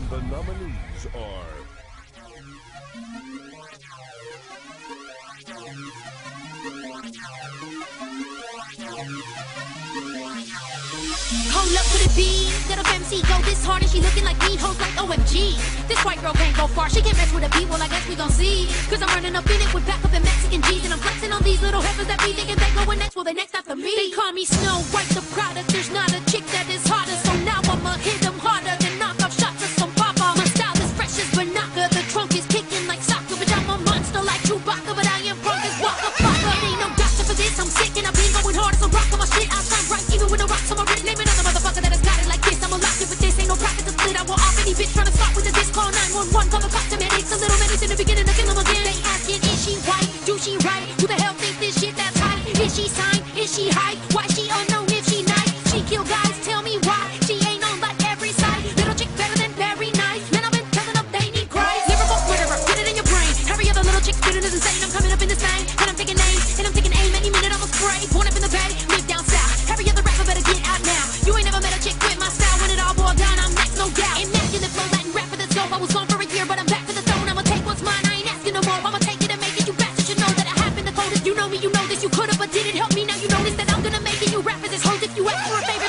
The nominees are... Hold up, could it be that a MC go this hard and she looking like me? Hoes like OMG. This white girl can't go far, she can't mess with a beat. Well, I guess we gon' see. Cause I'm running up in it with back up in Mexican G's. And I'm flexing on these little heifers that be thinking they going next. Well, they next after me. They call me Snow White, the product. There's not a chick that is harder. So now I'ma hit them harder than knockoff shots of some papa. My style is fresh as Banaka. The trunk is kicking like soccer. But I'm a monster like Chewbacca. But I am drunk as Waka Flocka. It ain't no doctor for this, I'm sick and I've been going hard as a rock on my shit. I shine bright even with no rocks on my wrist. Name another motherfucker that has got it like this. I'm a lock it with this, ain't no profit to split. I will off any bitch trying to start with a disc. Call 911, call the cops to medics. A little medics in the beginning to kill them again. They asking, is she white? Do she right? Who the hell think this shit that's hot? Is she signed? Is she hype? Why she unknown if she nice? She kill guys, tell me why. She ain't on like every side. Little chick better than very nice. Man, I've been telling them they need Christ. Lyrical murderer, put it in your brain. Every other little chick spitting is insane. I'm coming up in this thing, and I'm taking names, and I'm taking aim. Any minute I'm a spray. Born up in the bay, live down south. Every other rapper better get out now. You ain't never met a chick with my style. When it all boiled down, I'm next, no doubt. Immaculate flow, Latin rap for the dope. I was gone for a year, but I'm back for the throne. I'ma take what's mine, I ain't asking no more. I'ma take it and make it. You bastards should know that I have been the coldest. You know me, you know this. You could've, but didn't help me. Now you notice that I'm gonna make it. You rappers is hoes if you ask for a favor.